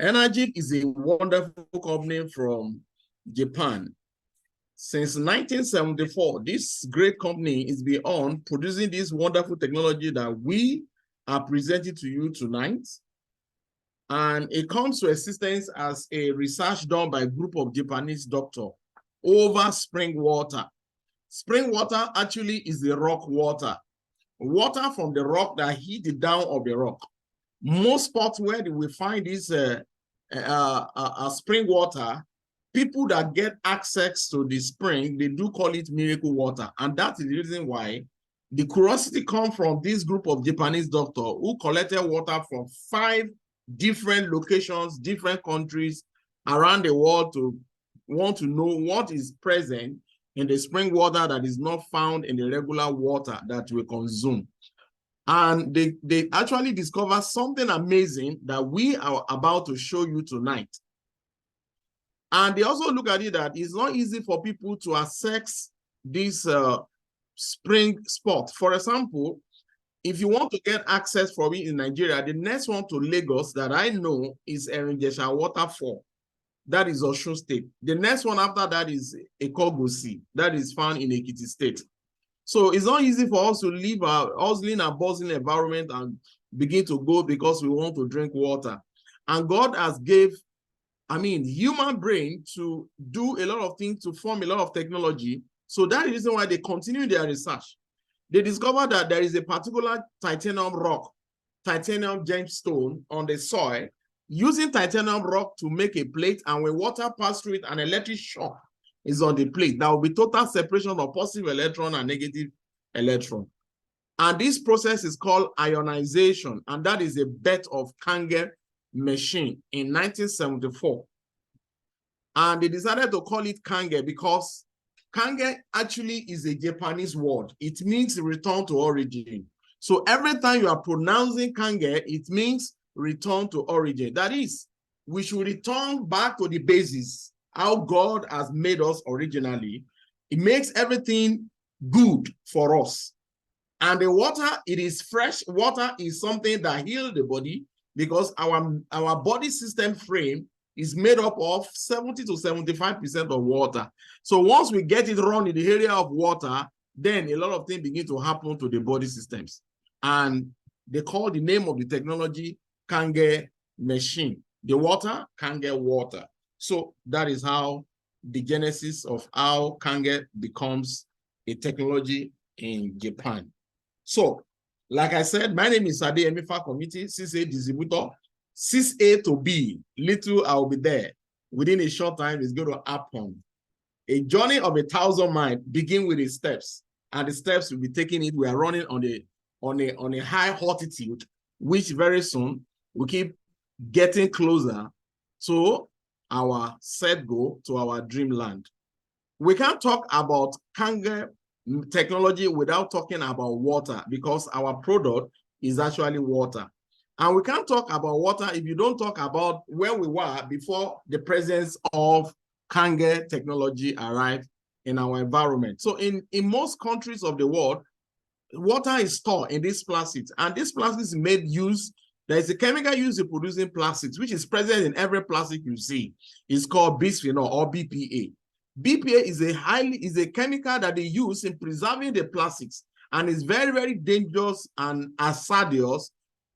Enagic is a wonderful company from Japan. Since 1974, this great company is beyond producing this wonderful technology that we are presenting to you tonight. And it comes to existence as a research done by a group of Japanese doctors over spring water. Spring water actually is the rock water. Water from the rock that hit the down of the rock. Most spots where we find this spring water, people that get access to the spring, they do call it miracle water. And that is the reason why the curiosity comes from this group of Japanese doctors who collected water from 5 different locations, different countries around the world to want to know what is present in the spring water that is not found in the regular water that we consume. And they actually discovered something amazing that we are about to show you tonight. And they also look at it that it's not easy for people to access this spring spot. For example, if you want to get access from it in Nigeria, the next one to Lagos that I know is Erinjesha Waterfall. That is Osun State. The next one after that is Ekogosi. That is found in Ekiti State. So it's not easy for us to live our hustling and bustling environment and begin to go because we want to drink water. And God has gave, human brain to do a lot of things, to form a lot of technology. So that is the reason why they continue their research. They discovered that there is a particular titanium rock, titanium gemstone on the soil, using titanium rock to make a plate, and when water passes through it, an electric shock is on the plate. There will be total separation of positive electron and negative electron. And this process is called ionization, and that is a birth of Kangen machine in 1974. And they decided to call it Kangen because Kangen actually is a Japanese word. It means return to origin. So every time you are pronouncing Kangen, it means return to origin. That is, we should return back to the basis, how God has made us originally. It makes everything good for us. And the water, it is fresh. Water is something that heals the body because our body system frame is made up of 70 to 75% of water. So once we get it wrong in the area of water, then a lot of things begin to happen to the body systems. And they call the name of the technology Kangen machine. The water, Kangen water. So that is how the genesis of how Kangen becomes a technology in Japan. So, like I said, my name is Adeyemi Fakomiti, 6A distributor, 6A to B. Little, I'll be there. Within a short time, it's going to happen. A journey of 1,000 miles begin with the steps, and the steps will be taking it. We are running on a high altitude, which very soon we keep getting closer to our set goal, to our dreamland. We can't talk about Kangen technology without talking about water, because our product is actually water. And we can't talk about water if you don't talk about where we were before the presence of Kangen technology arrived in our environment. So in most countries of the world, water is stored in these plastics, and this plastic is made use. There is a chemical used in producing plastics, which is present in every plastic you see. It's called bisphenol or BPA. BPA is a chemical that they use in preserving the plastics, and is very, very dangerous and hazardous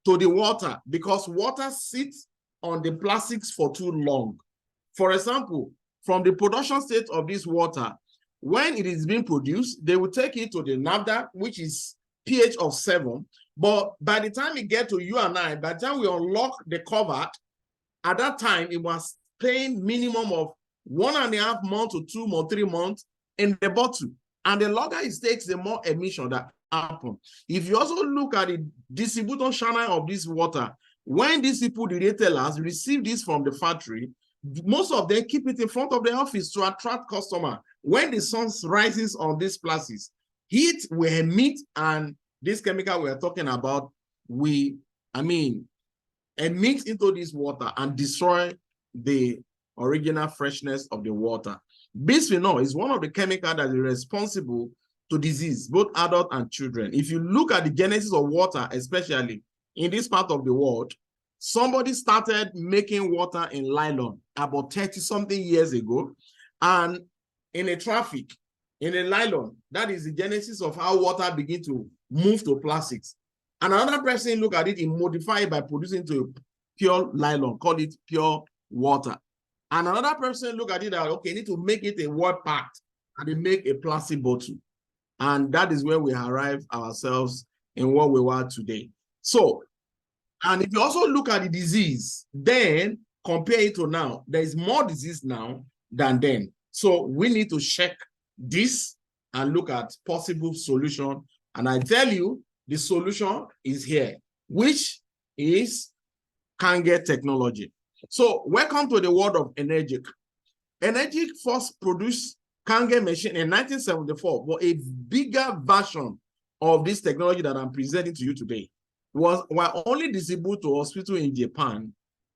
to the water because water sits on the plastics for too long. For example, from the production state of this water, when it is being produced, they will take it to the NAFDAC, which is pH of 7. But by the time it gets to you and I, by the time we unlock the cover, at that time, it was staying minimum of 1.5 months to 2 or 3 months in the bottle. And the longer it takes, the more emission that happen. If you also look at the distribution channel of this water, when these people, the retailers, receive this from the factory, most of them keep it in front of the office to attract customer. When the sun rises on these plastics, heat will emit, and this chemical we are talking about, emit into this water and destroy the original freshness of the water. Bisphenol is one of the chemicals that is responsible to disease, both adult and children. If you look at the genesis of water, especially in this part of the world, somebody started making water in nylon about 30-something years ago, and in a traffic, in a nylon, that is the genesis of how water begin to move to plastics. And another person look at it and modify it by producing to pure nylon, call it pure water. And another person look at it that, okay, need to make it a word packed, and they make a plastic bottle. And that is where we arrive ourselves in what we are today. So, and if you also look at the disease, then compare it to now, there is more disease now than then. So we need to check this and look at possible solution. And I tell you, the solution is here, which is Kangen technology. So welcome to the world of Enagic. Enagic first produced Kangen machine in 1974, but a bigger version of this technology that I'm presenting to you today were only distributed to hospitals in Japan.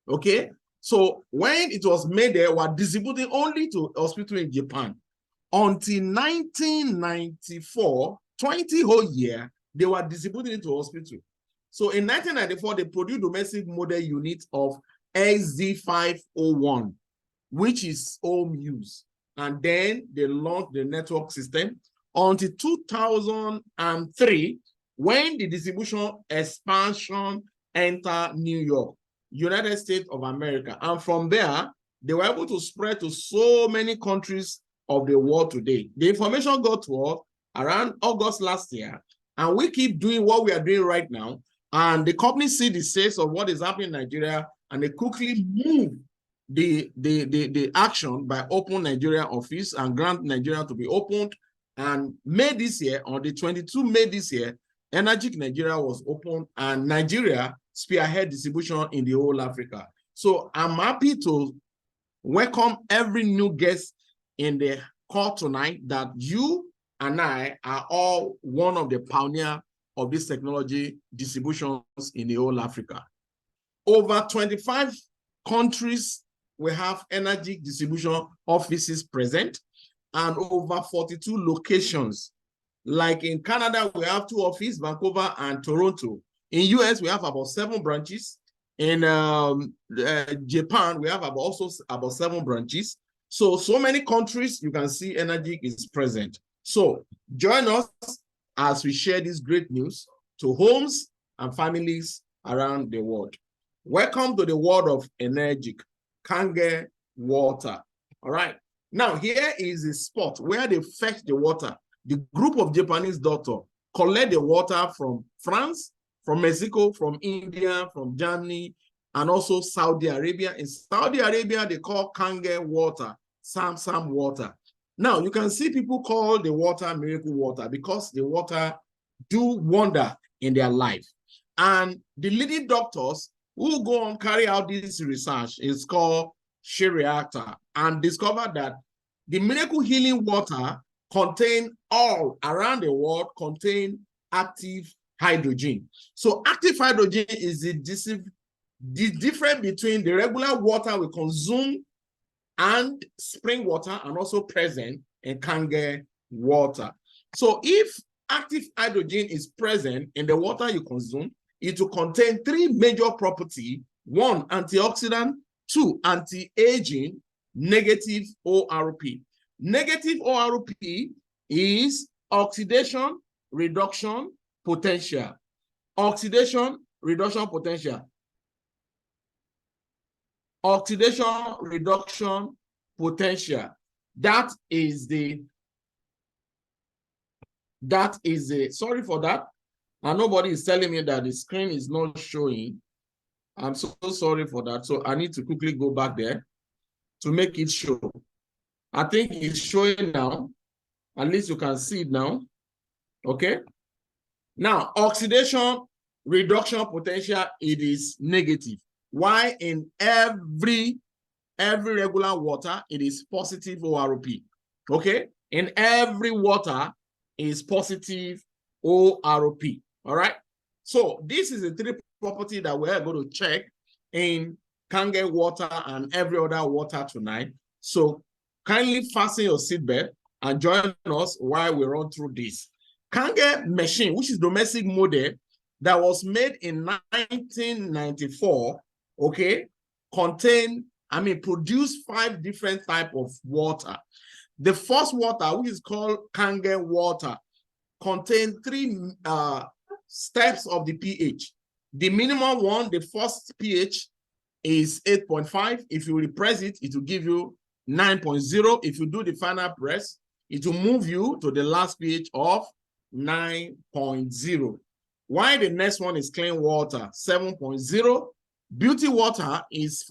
Okay, so when it was made there, were distributing only to hospitals in Japan. Until 1994, 20 whole year, they were distributing it to hospitals. So in 1994, they produced domestic model unit of XZ501, which is home use. And then they launched the network system until 2003, when the distribution expansion entered New York, United States of America. And from there, they were able to spread to so many countries of the world today. The information got to us around August last year, and we keep doing what we are doing right now. And the company see the sales of what is happening in Nigeria, and they quickly move the action by open Nigeria office and grant Nigeria to be opened. And May this year, on the 22 May this year, Enagic Nigeria was opened, and Nigeria spearhead distribution in the whole Africa. So I'm happy to welcome every new guest in the call tonight, that you and I are all one of the pioneers of this technology distributions in the whole Africa. Over 25 countries we have Enagic distribution offices present, and over 42 locations. Like in Canada, we have 2 offices, Vancouver and Toronto. In US, we have about 7 branches. In Japan, we have also about 7 branches. So many countries, you can see Enagic is present. So join us as we share this great news to homes and families around the world. Welcome to the world of Enagic, Kangen water. All right. Now, here is a spot where they fetch the water. The group of Japanese doctors collect the water from France, from Mexico, from India, from Germany, and also Saudi Arabia. In Saudi Arabia, they call Kangen water Sam water. Now, you can see people call the water miracle water because the water do wonder in their life. And the leading doctors who go on carry out this research is called Shariata, and discover that the miracle healing water contain all around the world contain active hydrogen. So active hydrogen is the difference between the regular water we consume and spring water, and also present in Kangen water. So if active hydrogen is present in the water you consume, it will contain 3 major properties: 1, antioxidant; 2, anti-aging; negative ORP. Negative ORP is oxidation reduction potential. Oxidation reduction potential. Oxidation reduction potential. That is the, sorry for that. And nobody is telling me that the screen is not showing. I'm so sorry for that. So I need to quickly go back there to make it show. I think it's showing now. At least you can see it now. Okay. Now, oxidation reduction potential, it is negative. Why in every regular water, it is positive ORP. Okay. In every water is positive ORP. All right. So this is the 3 property that we're going to check in Kangen water and every other water tonight. So kindly fasten your seatbelt and join us while we run through this. Kangen machine, which is domestic model that was made in 1994, okay, produce 5 different types of water. The first water, which is called Kangen water, contains 3 steps of the pH. The minimum one, the first pH, is 8.5. If you repress it, it will give you 9.0. If you do the final press, it will move you to the last pH of 9.0. While the next one is clean water, 7.0. Beauty water is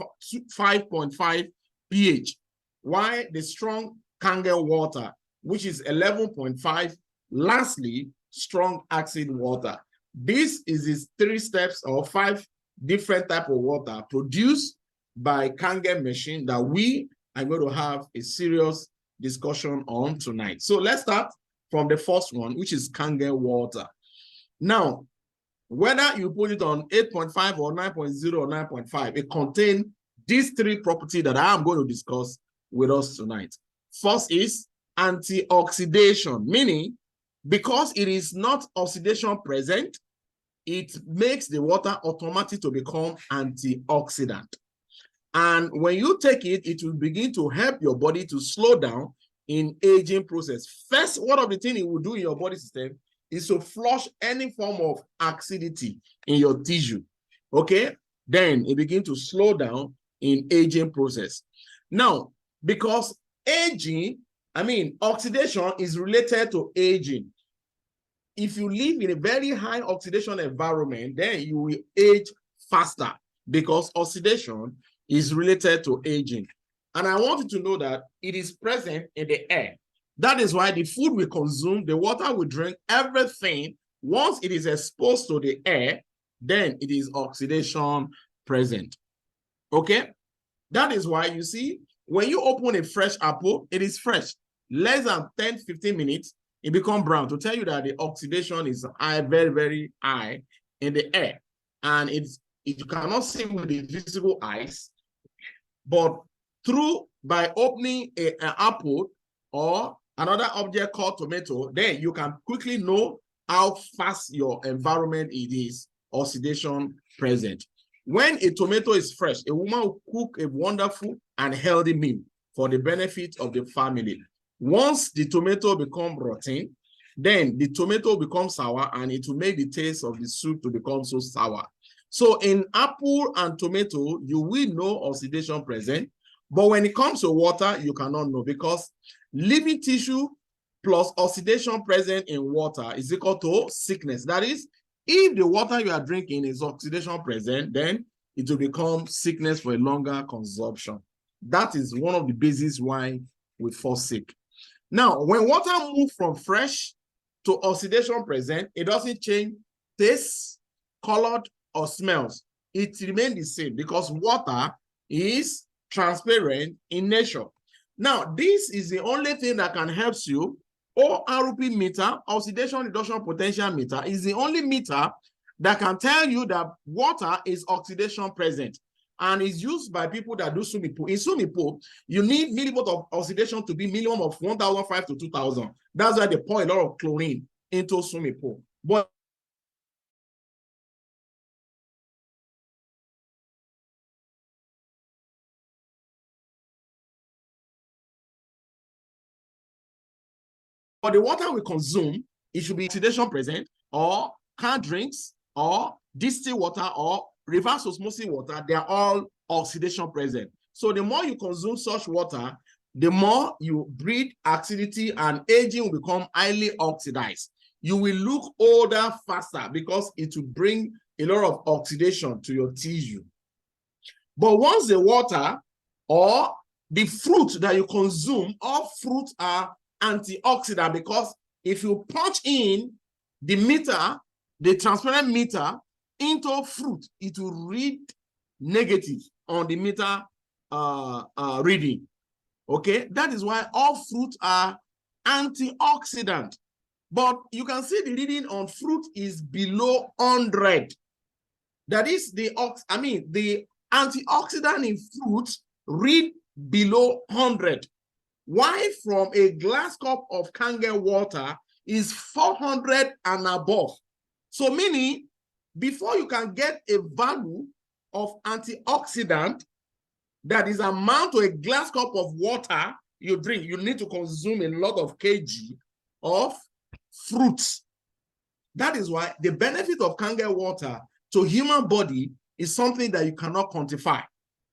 5.5 pH. While the strong Kangen water, which is 11.5. Lastly, strong acid water. This is its 3 steps or 5 different type of water produced by Kangen machine that we are going to have a serious discussion on tonight. So let's start from the first one, which is Kangen water. Now, whether you put it on 8.5 or 9.0 or 9.5, it contains these 3 properties that I am going to discuss with us tonight. First is antioxidation, meaning because it is not oxidation present, it makes the water automatic to become antioxidant. And when you take it, it will begin to help your body to slow down in aging process. First, one of the things it will do in your body system is to flush any form of acidity in your tissue. Okay? Then it begins to slow down in aging process. Now, because oxidation is related to aging. If you live in a very high oxidation environment, then you will age faster because oxidation is related to aging. And I want you to know that it is present in the air. That is why the food we consume, the water we drink, everything, once it is exposed to the air, then it is oxidation present. Okay? That is why you see, when you open a fresh apple, it is fresh. Less than 10-15 minutes, it becomes brown, to tell you that the oxidation is high, very, very high in the air. And you cannot see with the visible eyes, but by opening an apple or another object called tomato, then you can quickly know how fast your environment it is oxidation present. When a tomato is fresh, a woman will cook a wonderful and healthy meal for the benefit of the family. Once the tomato becomes rotten, then the tomato becomes sour and it will make the taste of the soup to become so sour. So in apple and tomato, you will know oxidation present, but when it comes to water, you cannot know, because living tissue plus oxidation present in water is equal to sickness. That is, if the water you are drinking is oxidation present, then it will become sickness for a longer consumption. That is one of the bases why we fall sick. Now, when water moves from fresh to oxidation present, it doesn't change taste, color, or smells. It remains the same because water is transparent in nature. Now, this is the only thing that can help you. ORP meter, oxidation reduction potential meter, is the only meter that can tell you that water is oxidation present, and is used by people that do swimming pool. In swimming pool, you need millivolts of oxidation to be minimum of 1,500 to 2,000. That's why they pour a lot of chlorine into swimming pool. But for the water we consume, it should be oxidation present, or canned drinks, or distilled water, or reverse osmosis water. They are all oxidation present. So the more you consume such water, the more you breathe acidity, and aging will become highly oxidized. You will look older faster because it will bring a lot of oxidation to your tissue. But once the water or the fruit that you consume, all fruits are antioxidant, because if you punch in the meter, the transparent meter, into fruit, it will read negative on the meter reading. Okay, that is why all fruits are antioxidant. But you can see the reading on fruit is below 100. That is the antioxidant in fruits read below 100. Why from a glass cup of Kangen water is 400 and above. So meaning, before you can get a value of antioxidant that is amount to a glass cup of water you drink. You need to consume a lot of kg of fruits. That is why the benefit of Kangen water to human body is something that you cannot quantify.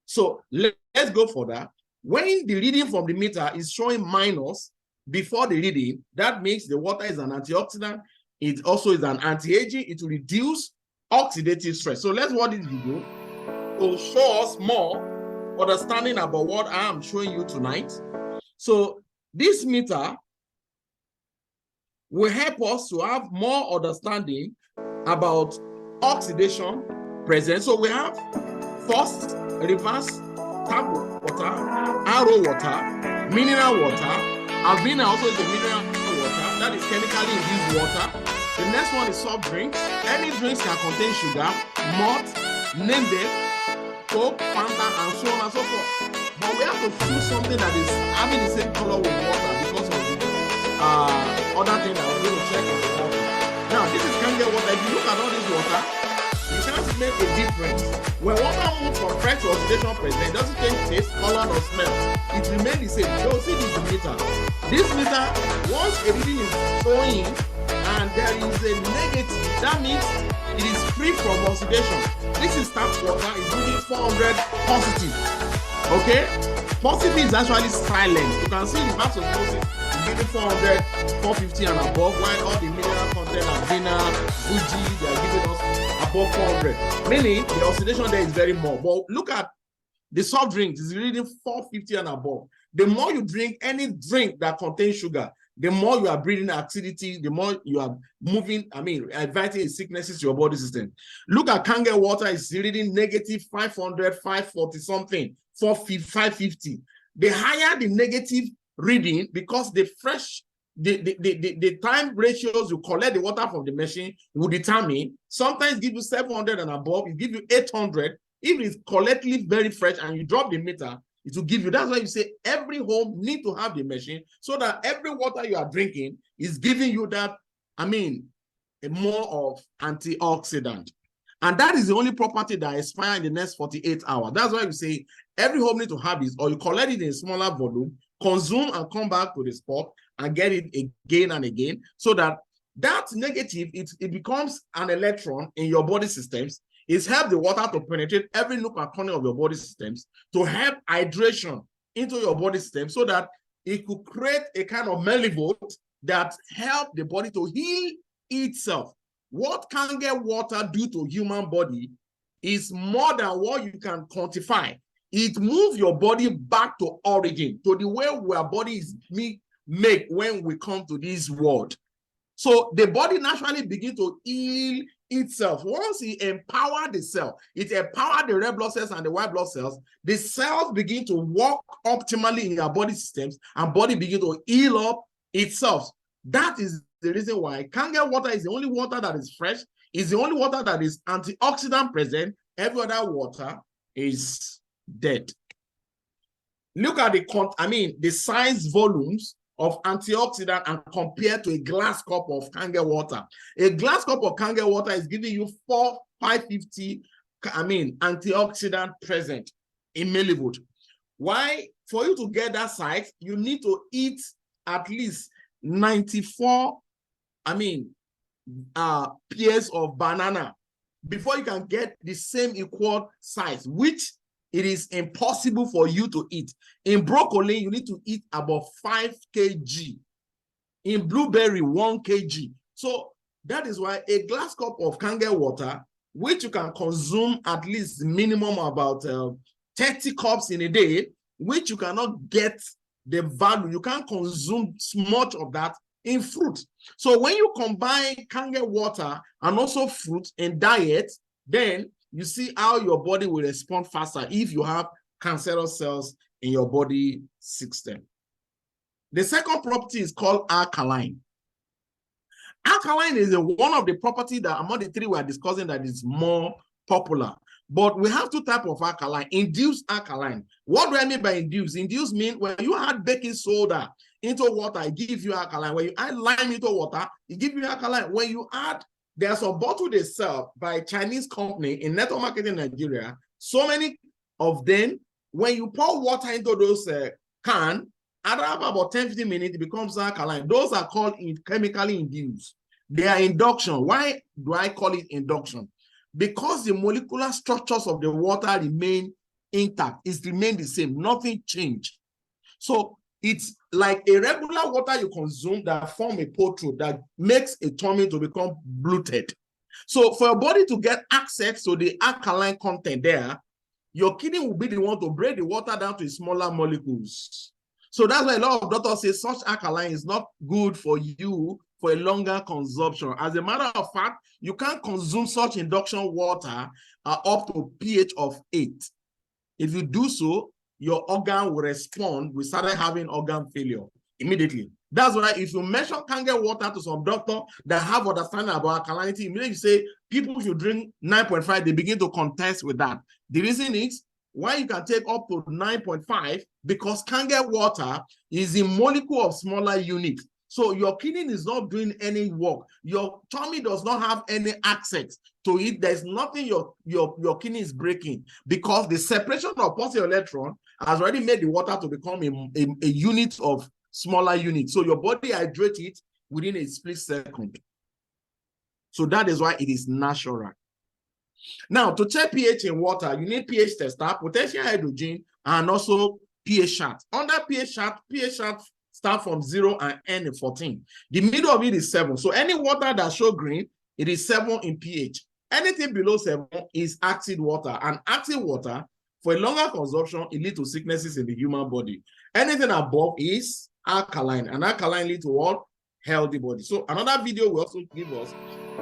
So let's go for that. When the reading from the meter is showing minus before the reading, that means the water is an antioxidant. It also is an anti-aging. It will reduce oxidative stress. So let's watch this video to show us more understanding about what I am showing you tonight. So this meter will help us to have more understanding about oxidation present. So we have first, reverse, tap water, RO water, mineral water. Avena also is a mineral water that is chemically induced water. The next one is soft drinks. Any drinks can contain sugar, malt, name them, Coke, Fanta, and so on and so forth. But we have to choose something that is having the same color with water because of the other thing that we're going to check on the water. Now, this is Kangen water. If you look at all this water, you can't make a difference. When water moves from fresh to oxidation present, it doesn't change taste, color, or smell. It remains the same. So see this meter. This meter, once a reading is showing and there is a negative, that means it is free from oxidation. This is tap water, is reading 400 positive. Okay? Positive is actually silent. You can see the mass of osmosis is giving 400, 450 and above, while all the mineral content, Avena, Fuji, they are giving us above 400. Meaning the oxidation there is very more. But look at the soft drinks, is reading 450 and above. The more you drink any drink that contains sugar, the more you are breathing acidity, the more you are moving, inviting sicknesses to your body system. Look at Kangen water is reading negative 500, 540 something, 550. The higher the negative reading, because the time ratios you collect the water from the machine will determine. Sometimes give you 700 and above, it give you 800. If it's collectively very fresh and you drop the meter, it will give you. That's why you say every home need to have the machine so that every water you are drinking is giving you that, a more of antioxidant. And that is the only property that expires in the next 48 hours. That's why we say every home need to have this, or you collect it in a smaller volume, consume and come back to the spot and get it again and again, so that that negative, it becomes an electron in your body systems. It's help the water to penetrate every nook and corner of your body systems to help hydration into your body system, so that it could create a kind of millivolt that help the body to heal itself. What Kangen water do to human body is more than what you can quantify. It moves your body back to origin, to the way where body is made when we come to this world. So the body naturally begins to heal itself. Once it empowers the cell, it empowers the red blood cells and the white blood cells, the cells begin to work optimally in your body systems and body begin to heal up itself. That is the reason why Kangen water is the only water that is fresh, is the only water that is antioxidant present. Every other water is dead. Look at the size volumes of antioxidant and compare to a glass cup of Kangen water. A glass cup of Kangen water is giving you 550 antioxidant present in millivolt. Why? For you to get that size, you need to eat at least 94 pairs of banana before you can get the same equal size, which it is impossible for you to eat. In broccoli, you need to eat about 5 kg. In blueberry, 1 kg. So that is why a glass cup of Kangen water, which you can consume at least minimum about 30 cups in a day, which you cannot get the value. You can't consume much of that in fruit. So when you combine Kangen water and also fruit in diet, then you see how your body will respond faster if you have cancerous cells in your body system. The second property is called alkaline. Alkaline is one of the properties that among the three we are discussing that is more popular. But we have two types of alkaline. Induced alkaline. What do I mean by induced? Induced means when you add baking soda into water, it gives you alkaline. When you add lime into water, it gives you alkaline. When you add There are some bottles they sell by a Chinese company in network marketing in Nigeria. So many of them, when you pour water into those cans, after about 10-15 minutes, it becomes alkaline. Those are called chemically induced. They are induction. Why do I call it induction? Because the molecular structures of the water remain intact. It's remained the same. Nothing changed. So it's like a regular water you consume that form a pothole that makes a tummy to become bloated. So for your body to get access to the alkaline content there, your kidney will be the one to break the water down to smaller molecules. So that's why a lot of doctors say such alkaline is not good for you for a longer consumption. As a matter of fact, you can't consume such induction water up to pH of 8. If you do so, your organ will respond. We started having organ failure immediately. That's why if you mention Kangen water to some doctor that have understanding about alkalinity, immediately you say people should drink 9.5, they begin to contest with that. The reason is why you can take up to 9.5, because Kangen water is a molecule of smaller unit. So your kidney is not doing any work. Your tummy does not have any access to it. There's nothing your kidney is breaking, because the separation of positive electron has already made the water to become a unit of smaller unit. So your body hydrates it within a split second. So that is why it is natural. Now, to check pH in water, you need pH tester, potential hydrogen, and also pH chart. Under pH chart start from 0 and end at 14. The middle of it is 7. So any water that shows green, it is 7 in pH. Anything below 7 is acid water. And acid water, for a longer consumption, it leads to sicknesses in the human body. Anything above is alkaline. And alkaline leads to what? Healthy body. So another video will also give us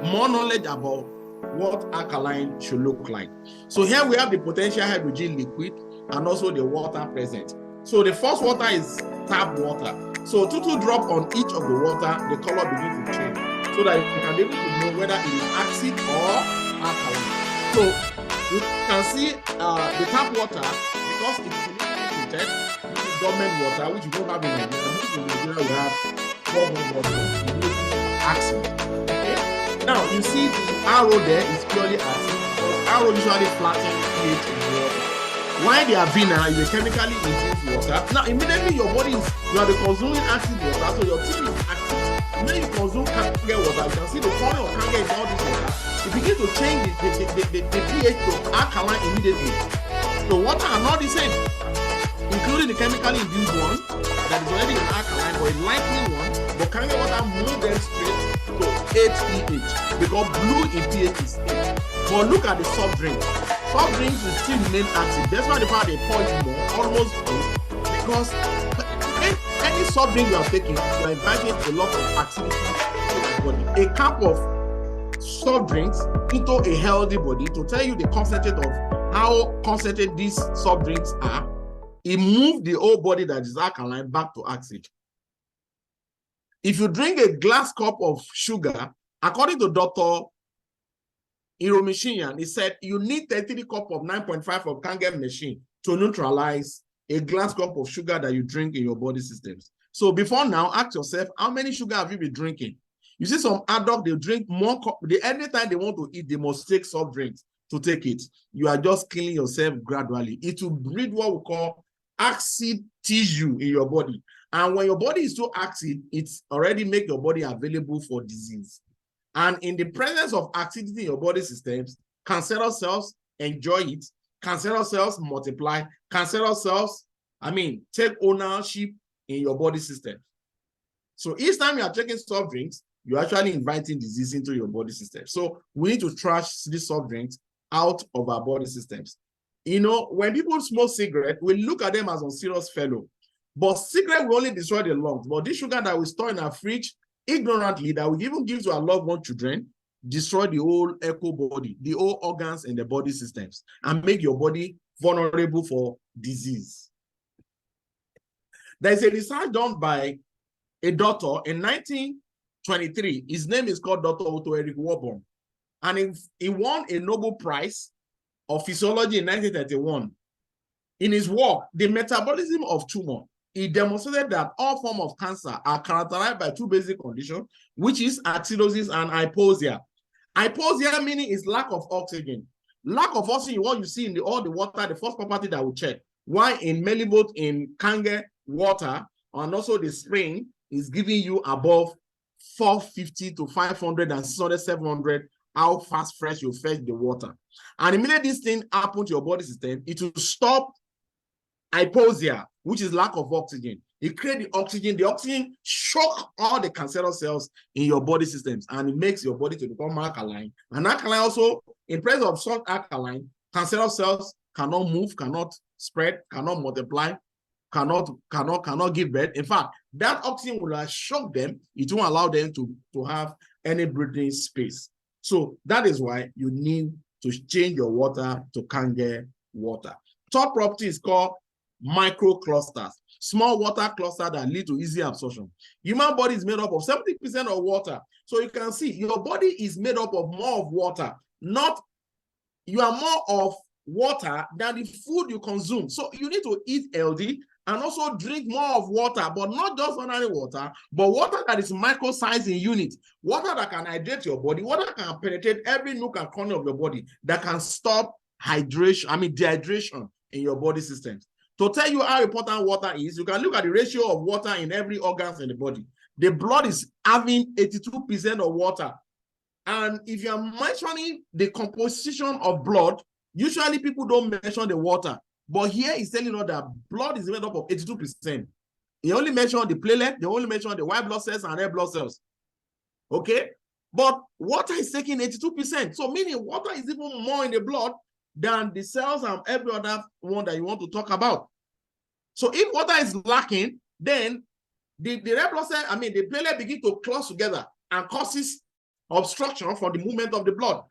more knowledge about what alkaline should look like. So here we have the potential hydrogen liquid and also the water present. So the first water is tap water. So 2 drops on each of the water, the color begins to change, so that you can be able to know whether it is acid or alkaline. So you can see the tap water, because it's treated, this is government water, which you don't have in Nigeria. In Nigeria, we have government water, acid. Okay. Now you see the arrow there is purely acid, because arrow usually flattens pH in water. Why they are vena is a chemically induced water. Now, immediately your body is, you are consuming acid water, so your teeth is active. When you consume Kangen water, you can see the color of Kangen is all this water. It begins to change the pH to alkaline immediately. The water are not the same, including the chemically induced one that is already an alkaline or a likely one, but Kangen water moves them straight to 8 pH, because blue in pH is 8. But look at the soft drink. Soft drinks will still remain active. That's why the part they pour it more, almost full, because any soft drink you are taking, you are inviting a lot of activity to the body. A cup of soft drinks into a healthy body, to tell you the concentrate of how concentrated these soft drinks are, it moves the whole body that is alkaline back to acid. If you drink a glass cup of sugar, according to Dr. Iromeshiyan, he said you need 33 cups of 9.5 of Kangen machine to neutralize a glass cup of sugar that you drink in your body systems. So before now, ask yourself, how many sugar have you been drinking? You see some adults, they drink more, every time they want to eat, they must take soft drinks to take it. You are just killing yourself gradually. It will breed what we call acid tissue in your body. And when your body is so acid, it's already make your body available for disease. And in the presence of acidity in your body systems, cancerous cells enjoy it. Cancerous cells multiply. Cancerous cells, take ownership in your body system. So each time you are taking soft drinks, you're actually inviting disease into your body system. So we need to trash these soft drinks out of our body systems. You know, when people smoke cigarettes, we look at them as a serious fellow. But cigarette will only destroy the lungs. But this sugar that we store in our fridge, ignorantly, that we even give to our loved one children, destroy the whole echo body, the whole organs in the body systems, and make your body vulnerable for disease. There's a research done by a doctor in 1923. His name is called Dr. Otto Erik Warburg. And he won a Nobel Prize of Physiology in 1931. In his work, The Metabolism of Tumor, he demonstrated that all forms of cancer are characterized by two basic conditions, which is acidosis and hypoxia. Hypoxia meaning is lack of oxygen. Lack of oxygen, what you see in all the water, the first property that we check. Why in Melibot, in Kangen water, and also the spring is giving you above 450 to 500 and 600, 700, how fast fresh you fetch the water. And immediately this thing happens to your body system, it will stop hypoxia, which is lack of oxygen. It creates the oxygen shock all the cancerous cells in your body systems, and it makes your body to become alkaline. And alkaline also, in presence of such alkaline, cancerous cells cannot move, cannot spread, cannot multiply, cannot give birth. In fact, that oxygen will shock them. It won't allow them to have any breathing space. So that is why you need to change your water to Kangen water. Third property is called microclusters, small water clusters that lead to easy absorption. Human body is made up of 70% of water. So you can see your body is made up of more of water, you are more of water than the food you consume. So you need to eat healthy and also drink more of water, but not just ordinary water, but water that is micro-sized in unit, water that can hydrate your body, water that can penetrate every nook and corner of your body, that can stop dehydration in your body systems. To tell you how important water is, you can look at the ratio of water in every organ in the body. The blood is having 82% of water. And if you are mentioning the composition of blood, usually people don't mention the water. But here is telling us that blood is made up of 82%. He only mentioned the platelet, they only mentioned the white blood cells and red blood cells. Okay? But water is taking 82%. So meaning water is even more in the blood than the cells and every other one that you want to talk about. So if water is lacking, then the red blood cell, the platelet begin to close together and causes obstruction for the movement of the blood.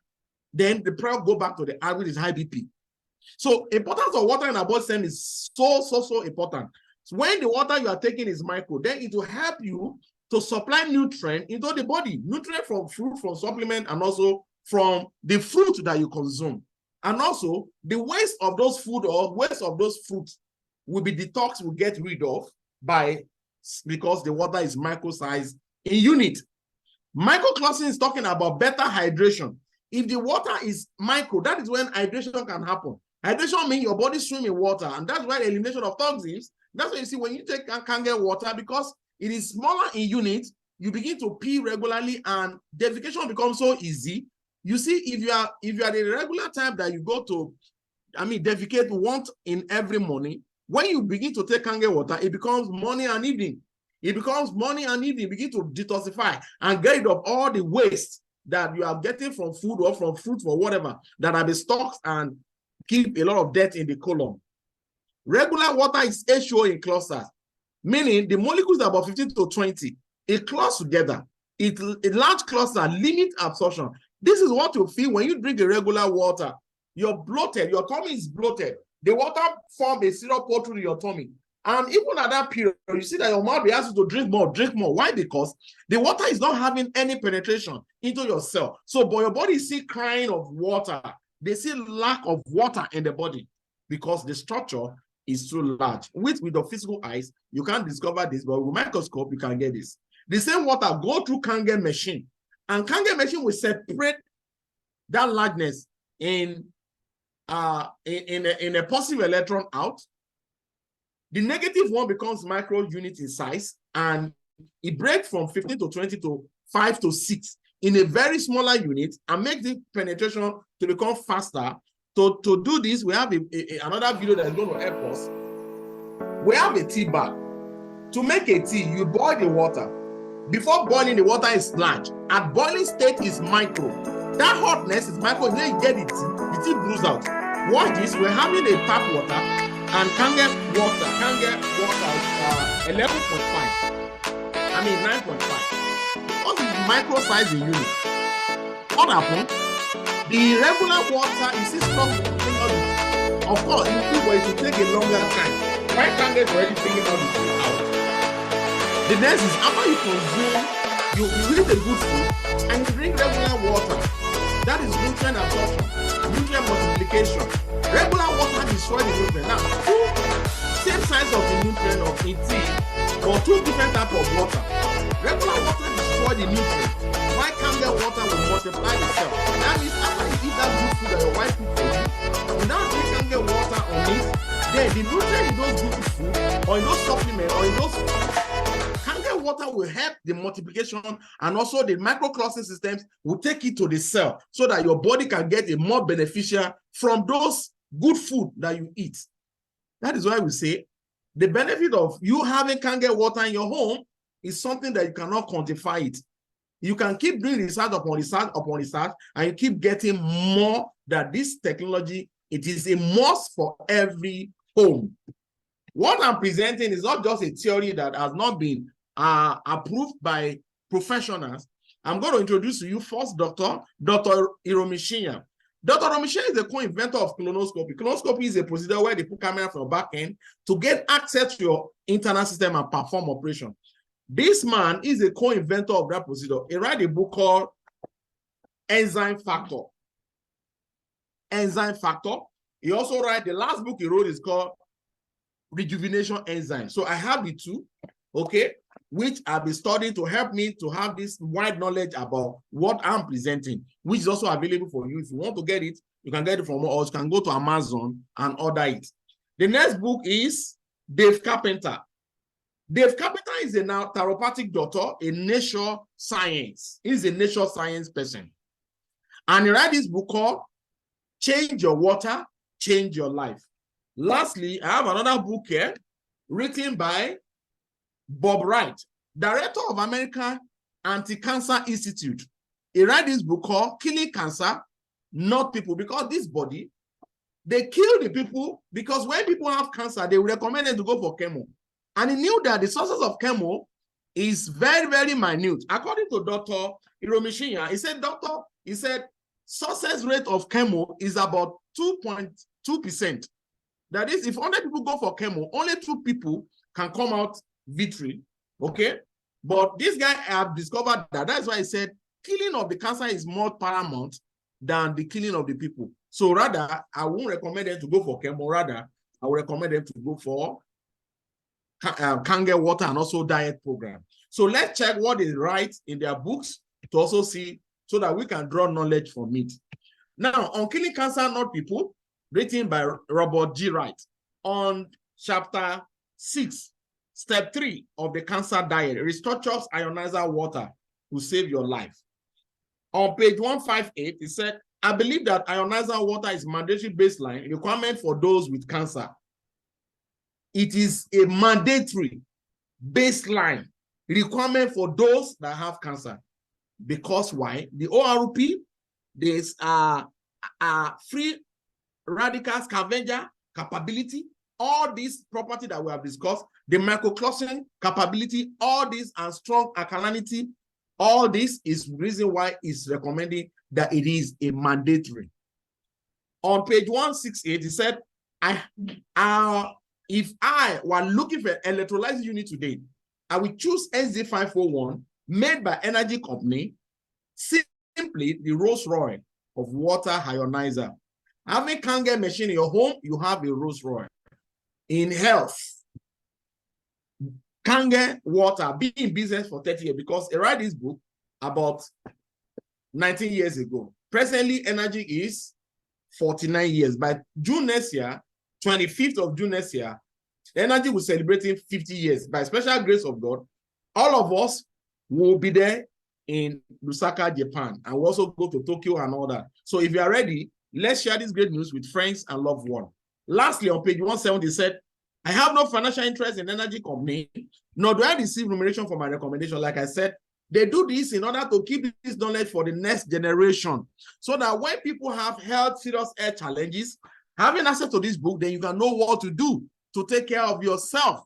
Then the prayer go back to the heart, which is high BP. So importance of water in our body system is so important. So when the water you are taking is micro, then it will help you to supply nutrient into the body, nutrient from fruit, from supplement, and also from the fruit that you consume. And also the waste of those food or waste of those fruits will be detoxed, will get rid of because the water is micro-sized in unit. Microclustering is talking about better hydration. If the water is micro, that is when hydration can happen. Hydration means your body swim in water, and that's why the elimination of toxins. That's why you see when you take Kangen water, because it is smaller in unit, you begin to pee regularly and defecation becomes so easy. You see, if you are the regular type that you go to, defecate once in every morning, when you begin to take Kangen water, it becomes morning and evening. It becomes morning and evening, begin to detoxify and get rid of all the waste that you are getting from food or from fruit or whatever that have been stocked and keep a lot of dirt in the colon. Regular water is HO in clusters, meaning the molecules are about 15 to 20. It clusters together. A large cluster limit absorption. This is what you feel when you drink the regular water. You're bloated, your tummy is bloated. The water forms a syrup pour through your tummy. And even at that period, you see that your mouth asks you to drink more, drink more. Why? Because the water is not having any penetration into your cell. So, but your body is still crying of water. They see lack of water in the body because the structure is too large. With the physical eyes, you can't discover this, but with microscope, you can get this. The same water go through Kangen machine, and Kangen machine will separate that largeness in a positive electron out. The negative one becomes micro unit in size, and it breaks from 15 to 20 to 5 to 6 in a very smaller unit and make the penetration to become faster. To do this, we have another video that is going to help us. We have a tea bag. To make a tea, you boil the water. Before boiling, the water is large. At boiling state is micro. That hotness is micro. Then you get the tea brews out. Watch this. We're having a tap water and Kangen water. Kangen water is 11.5. 9.5. What is micro size in unit? What happened? The regular water is still strong. Of course, it will take a longer time. Why Kangen already figuring out the food out? The next is after you consume, you eat a good food and you drink regular water. That is nutrient absorption, nutrient multiplication. Regular water destroys the nutrient. Now, same size of the nutrient of a tea, or two different types of water. Regular water destroys the nutrient. Why Kangen water will multiply itself. That means after you eat that good food that your wife cooked for you, you now drink Kangen water on it, then the nutrient in those good food, or in those supplements, or in those Kangen water will help the multiplication, and also the microcluster systems will take it to the cell so that your body can get a more beneficial from those good food that you eat. That is why we say the benefit of you having Kangen water in your home is something that you cannot quantify it. You can keep doing research upon research upon research, and you keep getting more that this technology, it is a must for every home. What I'm presenting is not just a theory that has not been approved by professionals. I'm going to introduce to you first Dr. Iromishinya. Dr. Iromishinya is the co-inventor of colonoscopy. Colonoscopy is a procedure where they put camera from your back end to get access to your internal system and perform operation. This man is a co-inventor of that procedure. He wrote a book called Enzyme Factor. Enzyme Factor. He also wrote, the last book he wrote is called Rejuvenation Enzyme. So I have the two, okay, which I'll be studying to help me to have this wide knowledge about what I'm presenting, which is also available for you. If you want to get it, you can get it from us, or you can go to Amazon and order it. The next book is Dave Carpenter. Dave Carpenter is a naturopathic doctor, a nature science. He's a nature science person. And he wrote this book called Change Your Water, Change Your Life. Lastly, I have another book here written by Bob Wright, director of American Anti-Cancer Institute. He wrote this book called Killing Cancer, Not People, because this body, they kill the people because when people have cancer, they recommend them to go for chemo. And he knew that the sources of chemo is very, very minute. According to Dr. Iromishinya, he said, success rate of chemo is about 2.2%. That is, if 100 people go for chemo, only 2 people can come out victory, okay? But this guy have discovered that. That's why he said, killing of the cancer is more paramount than the killing of the people. So rather, I won't recommend them to go for chemo. Rather, I will recommend them to go for Kangen water and also diet program. So let's check what they write in their books to also see, so that we can draw knowledge from it. Now, on Killing Cancer, Not People, written by Robert G. Wright, on chapter 6, step 3 of the cancer diet, restructures ionizer water to save your life. On page 158, he said, I believe that ionizer water is mandatory baseline requirement for those with cancer. It is a mandatory baseline requirement for those that have cancer. Because why? The ORP, there's free radical scavenger capability, all these properties that we have discussed, the microclustering capability, all this, and strong alkalinity, all this is reason why it's recommending that it is a mandatory. On page 168, he said, if I were looking for an electrolysis unit today, I would choose SZ501 made by Enagic company, simply the Rolls Royce of water ionizer. Having Kangen machine in your home, you have a Rolls Royce. In health, Kangen water, been in business for 30 years, because I wrote this book about 19 years ago. Presently, Enagic is 49 years. By June next year, 25th of June next year, Enagic will celebrating 50 years. By special grace of God, all of us will be there in Lusaka, Japan, and we'll also go to Tokyo and all that. So if you are ready, let's share this great news with friends and loved ones. Lastly, on page 170, said, I have no financial interest in Enagic company, nor do I receive remuneration for my recommendation. Like I said, they do this in order to keep this knowledge for the next generation, so that when people have serious health challenges, having access to this book, then you can know what to do to take care of yourself.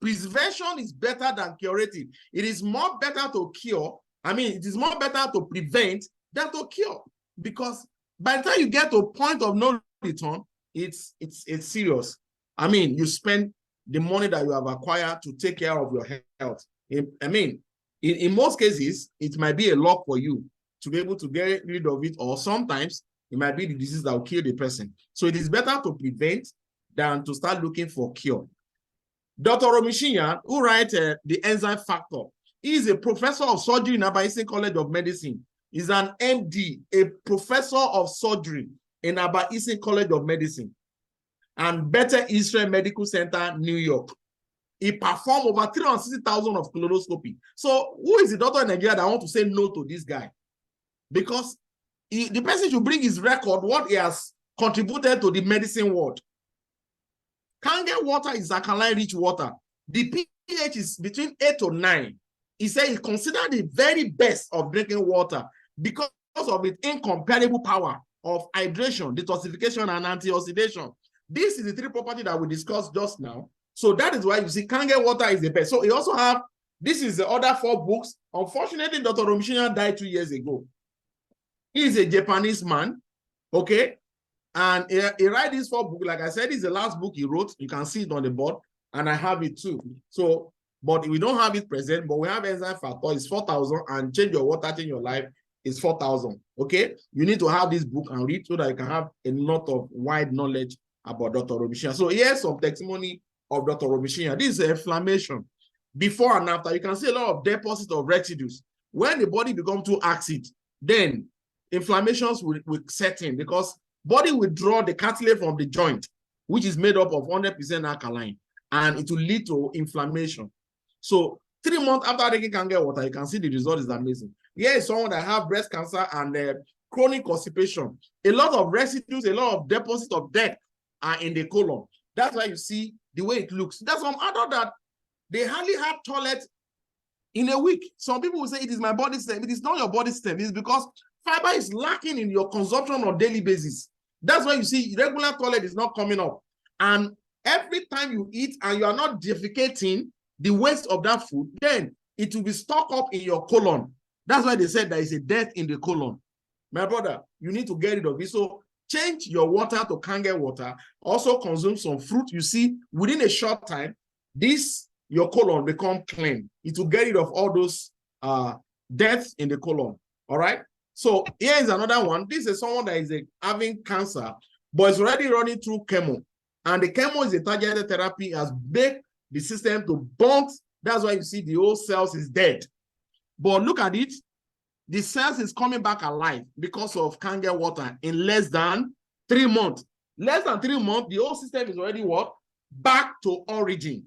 Prevention is better than curative. It is more better to cure. It is more better to prevent than to cure, because by the time you get to a point of no return, it's serious. You spend the money that you have acquired to take care of your health. In most cases, it might be a luck for you to be able to get rid of it, or sometimes it might be the disease that will kill the person. So it is better to prevent than to start looking for cure. Dr. Iromishinya, who writes the Enzyme Factor, he is a professor of surgery in Abasin College of Medicine is an MD, a professor of surgery in Abba-Eason College of Medicine and Bethel Israel Medical Center, New York. He performed over 360,000 of colonoscopy. So who is the doctor in Nigeria that want to say no to this guy? Because the person should bring his record, what he has contributed to the medicine world. Kangen water is alkaline-rich water. The pH is between 8 to 9. He said he considered the very best of drinking water because of its incomparable power of hydration, detoxification, and antioxidation. This is the three properties that we discussed just now. So that is why you see Kangen water is the best. So he also have, this is the other 4 books. Unfortunately, Dr. Romishinya died 2 years ago. He is a Japanese man, okay? And he wrote these 4 books. Like I said, this is the last book he wrote. You can see it on the board, and I have it too. So, but we don't have it present, but we have enzyme factor. It's 4,000, and change your water, change your life is 4,000, okay? You need to have this book and read so that you can have a lot of wide knowledge about Dr. Romishinya. So here's some testimony of Dr. Romishinya. This is inflammation. Before and after, you can see a lot of deposits of residues. When the body becomes too acid, then inflammations will set in because body will draw the cartilage from the joint, which is made up of 100% alkaline, and it will lead to inflammation. So 3 months after taking Kangen water, you can see the result is amazing. Here is someone that have breast cancer and chronic constipation. A lot of residues, a lot of deposits of death are in the colon. That's why you see the way it looks. There's some adult that they hardly have toilet in a week. Some people will say it is my body system. It is not your body system. It's because fiber is lacking in your consumption on a daily basis. That's why you see regular toilet is not coming up. And every time you eat and you are not defecating the waste of that food, then it will be stocked up in your colon. That's why they said there is a death in the colon. My brother, you need to get rid of it. So change your water to Kangen water. Also consume some fruit. You see, within a short time, your colon become clean. It will get rid of all those deaths in the colon. All right. So here is another one. This is someone that is having cancer, but it's already running through chemo. And the chemo is a targeted therapy, has baked the system to burn. That's why you see the whole cells is dead. But look at it. The cells is coming back alive because of Kangen water in less than 3 months. Less than 3 months, the whole system is already what? Back to origin.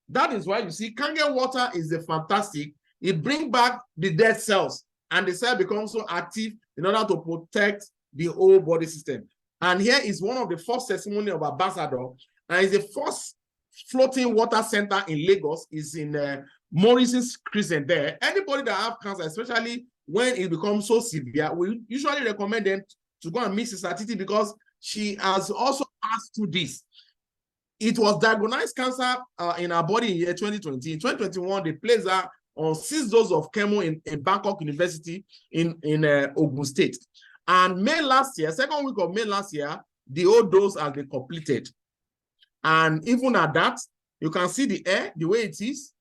That is why you see Kangen water is a fantastic. It brings back the dead cells, and the cell becomes so active in order to protect the whole body system. And here is one of the first testimony of Ambassador, and it's the first floating water center in Lagos. Is in Morrison's Crescent there. Anybody that have cancer, especially when it becomes so severe, we usually recommend them to go and meet Sister Titi because she has also passed through this. It was diagnosed cancer in her body in year 2020. In 2021, they placed her on 6 doses of chemo in Bangkok University in Ogun State. And May last year, 2nd week of May last year, the whole dose has been completed. And even at that, you can see the air, the way it is.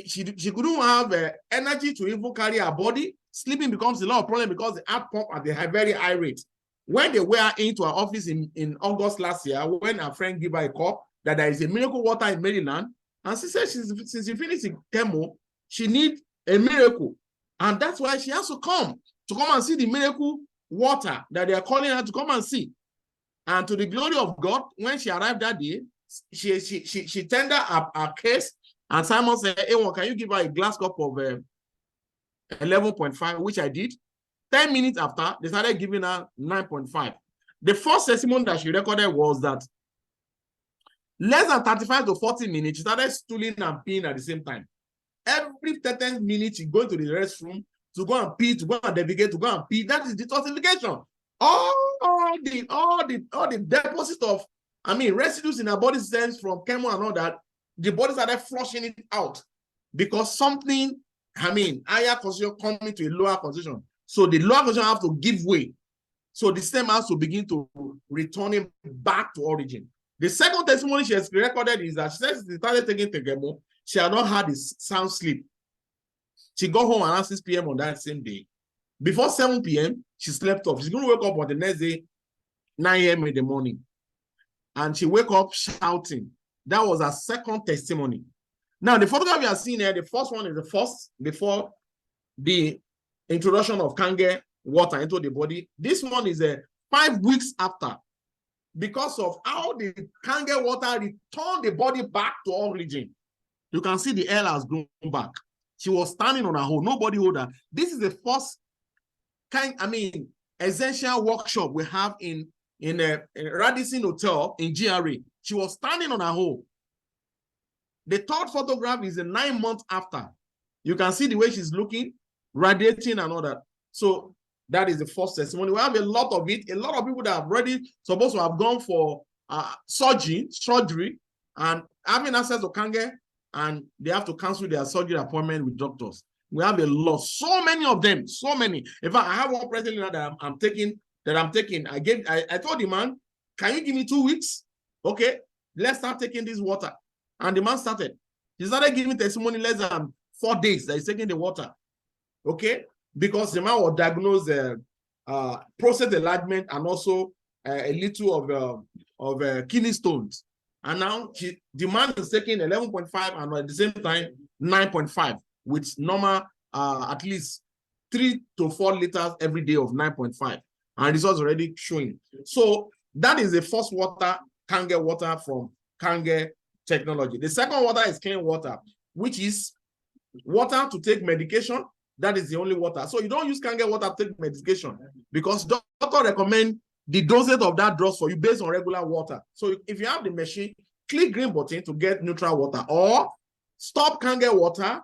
She couldn't have energy to even carry her body. Sleeping becomes a lot of problem because the heart pump at a very high rate. When they were into our office in August last year, when our friend gave her a call that there is a miracle water in Maryland, and she said since she finished the chemo, she needs a miracle. And that's why she has to come and see the miracle water that they are calling her to come and see. And to the glory of God, when she arrived that day, she tendered her case, and Simon said, hey, can you give her a glass cup of 11.5, which I did. 10 minutes after, they started giving her 9.5. The first testimony that she recorded was that less than 35 to 40 minutes, she started stooling and peeing at the same time. Every 30 minutes, she go to the restroom to go and pee, to go and defecate, to go and pee. That is detoxification. All the deposit of, residues in her body stems from chemo and all that. The body started flushing it out because something, higher concentration coming to a lower concentration. So the lower concentration have to give way. So the system has to begin to returning back to origin. The second testimony she has recorded is that she said she started taking Tegemo. She had not had a sound sleep. She got home around 6 p.m. on that same day. Before 7 p.m., she slept off. She's going to wake up on the next day, 9 a.m. in the morning. And she wake up shouting. That was her second testimony. Now, the photograph you are seeing here, the first one is the first before the introduction of Kangen water into the body. This one is 5 weeks after, because of how the Kangen water returned the body back to origin. You can see the hair has grown back. She was standing on her own, nobody hold her. This is the first essential workshop we have in Radisson Hotel in GRA. She was standing on her own. The third photograph is 9 months after. You can see the way she's looking, radiating and all that. So that is the first testimony. We have a lot of it. A lot of people that have already supposed to have gone for surgery and having access to Kangen, and they have to cancel their surgery appointment with doctors. We have a lot, so many of them, so many. In fact, I have one presently now that I'm taking. I told the man, can you give me 2 weeks? Okay, let's start taking this water. And the man started. He started giving testimony less than 4 days that he's taking the water. Okay, because the man was diagnosed prostate enlargement and also a little of kidney stones. And now the man is taking 11.5 and at the same time 9.5 with normal at least 3 to 4 liters every day of 9.5. And results already showing. So that is the first water, Kangen water from Kangen technology. The second water is clean water, which is water to take medication. That is the only water. So you don't use Kangen water to take medication because doctor recommend the dosage of that drugs for you based on regular water. So if you have the machine, click green button to get neutral water, or stop Kangen water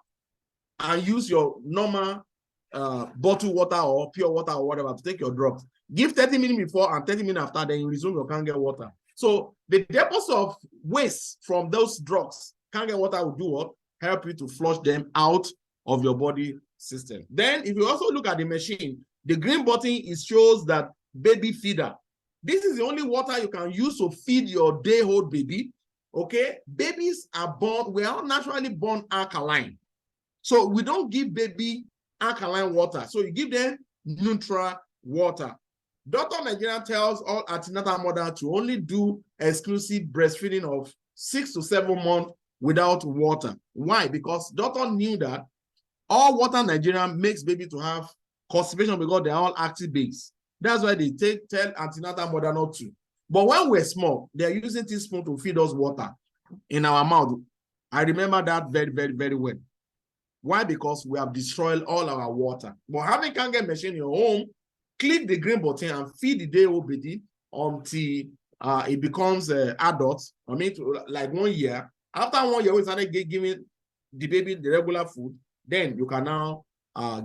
and use your normal bottled water or pure water or whatever to take your drugs. Give 30 minutes before and 30 minutes after, then you resume your Kangen water. So the deposit of waste from those drugs, Kangen water will do what? Help you to flush them out of your body system. Then if you also look at the machine, the green button shows that baby feeder. This is the only water you can use to feed your day-old baby. Okay, babies are born, we are naturally born alkaline. So we don't give baby alkaline water. So you give them neutral water. Dr. Nigeria tells all antenatal mothers to only do exclusive breastfeeding of 6 to 7 months without water. Why? Because doctor knew that all water Nigeria makes baby to have constipation because they're all active babies. That's why they tell antenatal mother not to. But when we're small, they're using teaspoon to feed us water in our mouth. I remember that very, very, very well. Why? Because we have destroyed all our water. But having Kangen machine in your home, click the green button and feed the day-old baby until it becomes adult. I mean, like 1 year. After 1 year, we started giving the baby the regular food. Then you can now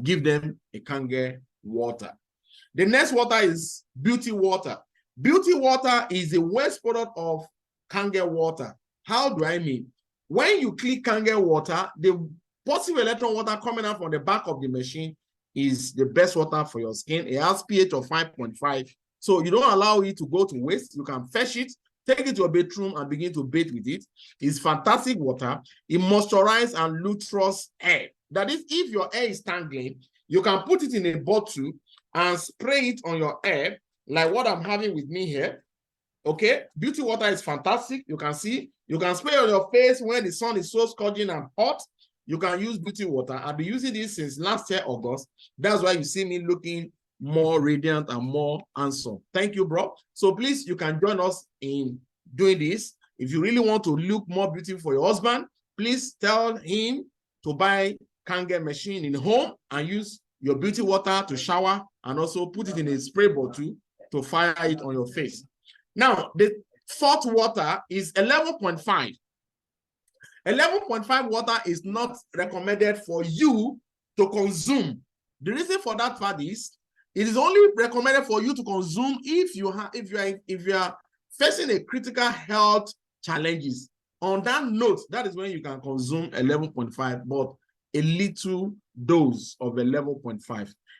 give them a Kangen water. The next water is beauty water. Beauty water is a waste product of Kangen water. How do I mean? When you click Kangen water, the positive electron water coming out from the back of the machine is the best water for your skin. It has pH of 5.5. So you don't allow it to go to waste. You can fetch it, take it to a bedroom and begin to bathe with it. It's fantastic water. It moisturizes and lustrous hair. That is, if your hair is tangling, you can put it in a bottle and spray it on your hair, like what I'm having with me here. Okay, beauty water is fantastic. You can see, you can spray on your face when the sun is so scorching and hot. You can use beauty water. I've been using this since last year, August. That's why you see me looking more radiant and more handsome. Thank you, bro. So please, you can join us in doing this. If you really want to look more beautiful for your husband, please tell him to buy Kangen machine in home and use your beauty water to shower and also put it in a spray bottle to fire it on your face. Now, the fourth water is 11.5. 11.5 water is not recommended for you to consume. The reason for that fact is it is only recommended for you to consume if you are facing a critical health challenges. On that note, that is when you can consume 11.5, but a little dose of 11.5.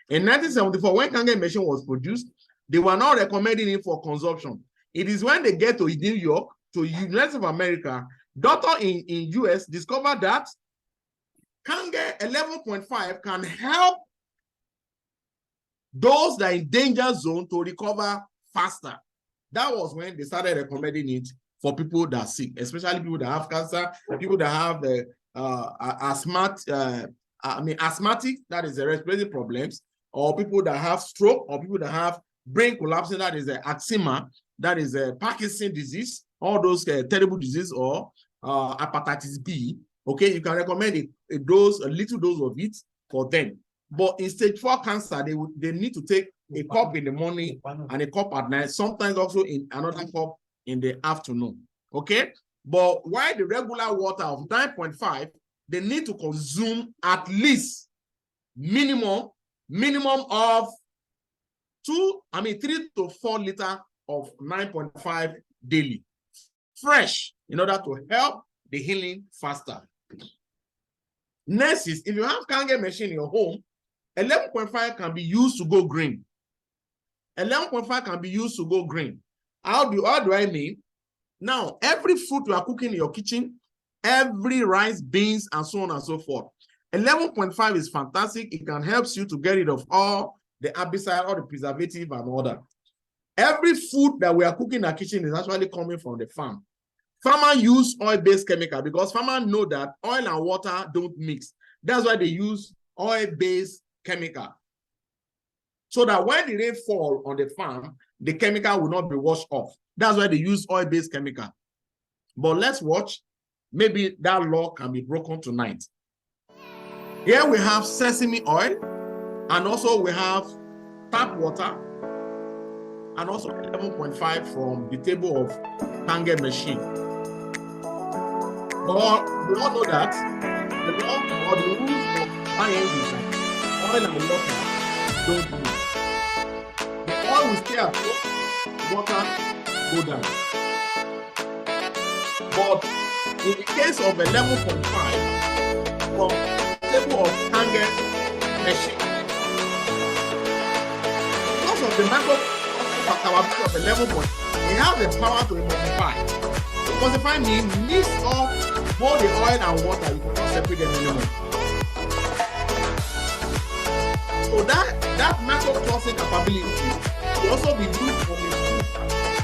In 1974, when Kangen machine was produced, they were not recommending it for consumption. It is when they get to New York, to United States of America, doctor in US discovered that Kangen 11.5 can help those that are in danger zone to recover faster. That was when they started recommending it for people that are sick, especially people that have cancer, people that have asthma, asthmatic, that is the respiratory problems, or people that have stroke, or people that have brain collapsing, that is the eczema, that is a Parkinson disease, all those terrible disease, or hepatitis B. Okay, you can recommend a little dose of it for them. But in stage 4 cancer, they need to take a cup in the morning and a cup at night, sometimes also in another cup in the afternoon. Okay, but while the regular water of 9.5, they need to consume at least minimum of 3 to 4 liters of 9.5 daily, fresh, in order to help the healing faster. Next is, if you have Kangen machine in your home, 11.5 can be used to go green. 11.5 can be used to go green. How do I mean? Now, every fruit you are cooking in your kitchen, every rice, beans, and so on and so forth, 11.5 is fantastic. It can help you to get rid of all the herbicide, all the preservative, and all that. Every food that we are cooking in our kitchen is actually coming from the farm. Farmers use oil-based chemical because farmers know that oil and water don't mix. That's why they use oil-based chemical. So that when the rain falls on the farm, the chemical will not be washed off. That's why they use oil-based chemical. But let's watch. Maybe that law can be broken tonight. Here we have sesame oil, and also we have tap water, and also 11.5 from the table of Kangen machine. But we all know that the law or the rules of science is that oil and water don't mix. The oil will stay at home, water go down. But in the case of 11.5 from the table of Kangen machine, because of the microcapacity of 11 point, it has the power to emulsify. Emulsify means mix up both the oil and water. You cannot separate them anymore. So that microcapacity capability will also be used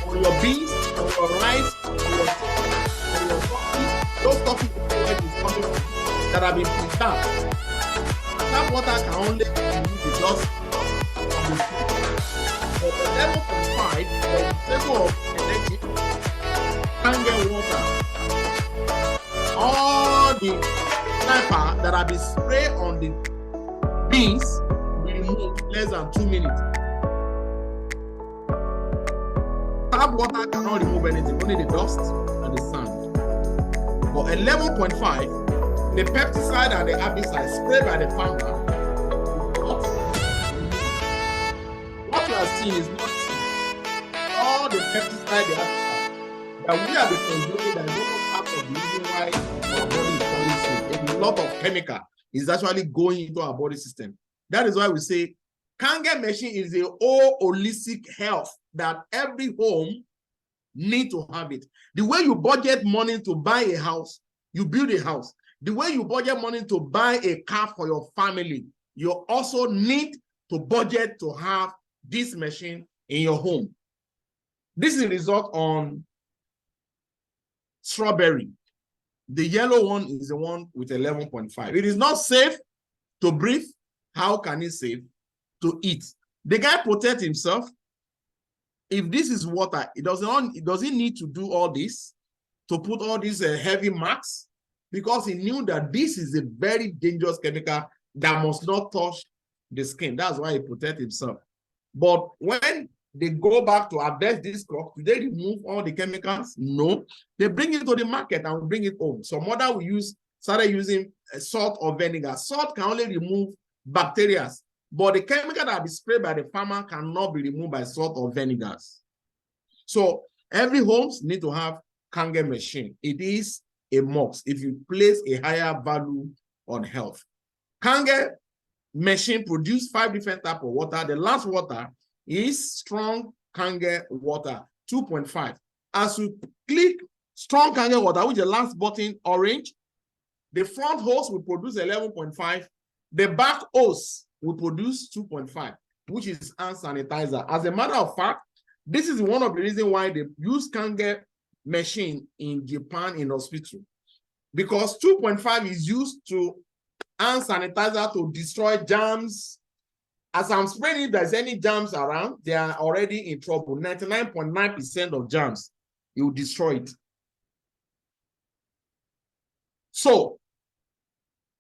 on your beans, on your rice, on your chicken, on your coffee. Those coffee is coming from that have been preserved. That water can only remove the dust from the food. But the 11.5 from the table of Enagic, Kangen water, all the sniper that have been sprayed on the beans will be removed in less than 2 minutes. Tap water cannot remove anything, only the dust and the sand. But 11.5, the pesticide and the herbicide sprayed by the farmer, what you are seeing is not all the pesticide, the herbicide that we have been consuming, that is also part of the reason why our body is falling sick. A lot of chemical is actually going into our body system. That is why we say Kangen machine is a whole holistic health that every home need to have it. The way you budget money to buy a house, you build a house. The way you budget money to buy a car for your family, you also need to budget to have this machine in your home. This is the result on strawberry. The yellow one is the one with 11.5. It is not safe to breathe. How can it safe to eat? The guy protect himself. If this is water, it doesn't need to do all this, to put all these heavy marks, because he knew that this is a very dangerous chemical that must not touch the skin. That's why he protect himself. But when they go back to harvest this crop, do they remove all the chemicals? No. They bring it to the market and bring it home. Some other started using salt or vinegar. Salt can only remove bacteria, but the chemical that is sprayed by the farmer cannot be removed by salt or vinegars. So every homes need to have Kangen machine. It is a must if you place a higher value on health. Kangen machine produce 5 different types of water. The last water is strong Kangen water, 2.5. As you click strong Kangen water, which is the last button, orange, the front hose will produce 11.5. The back hose will produce 2.5, which is hand sanitizer. As a matter of fact, this is one of the reasons why they use Kangen machine in Japan in hospital, because 2.5 is used to hand sanitizer to destroy germs. As I'm spraying, if there's any germs around, they are already in trouble. 99.9% of germs, you destroy it. So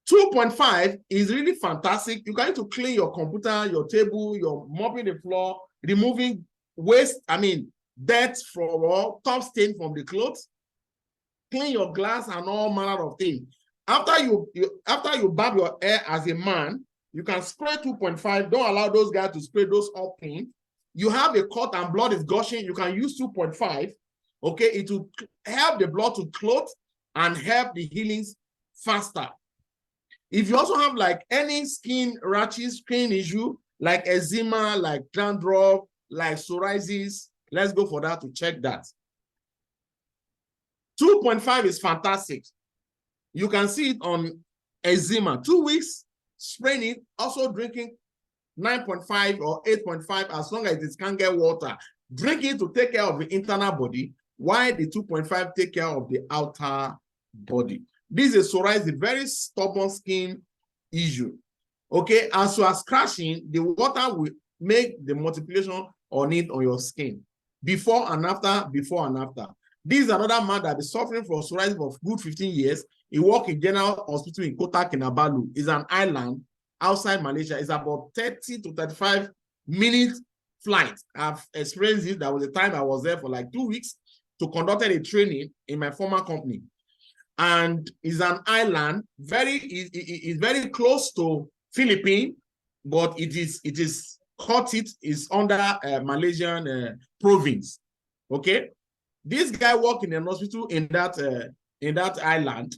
2.5 is really fantastic. You're going to clean your computer, your table, you're mopping the floor, removing waste, dirt from top stain from the clothes, clean your glass and all manner of things. After you barb your hair as a man, you can spray 2.5. Don't allow those guys to spray those all paint. You have a cut and blood is gushing, you can use 2.5. Okay, it will help the blood to clot and help the healings faster. If you also have like any skin rashes, skin issue, like eczema, like dandruff, like psoriasis, let's go for that to check that. 2.5 is fantastic. You can see it on eczema. 2 weeks, spraying it, also drinking 9.5 or 8.5 as long as it can get water. Drink it to take care of the internal body, while the 2.5 take care of the outer body. This is psoriasis, very stubborn skin issue. Okay, as you are scratching, the water will make the multiplication on it on your skin. Before and after, before and after. This is another man that is suffering from psoriasis for good 15 years. He works in General Hospital in Kota Kinabalu. It's an island outside Malaysia. It's about 30 to 35 minutes flight. I've experienced it. That was the time I was there for like 2 weeks to conduct a training in my former company. And it's an island, it's very close to Philippines, but it is under Malaysian province. Okay, this guy worked in an hospital in that island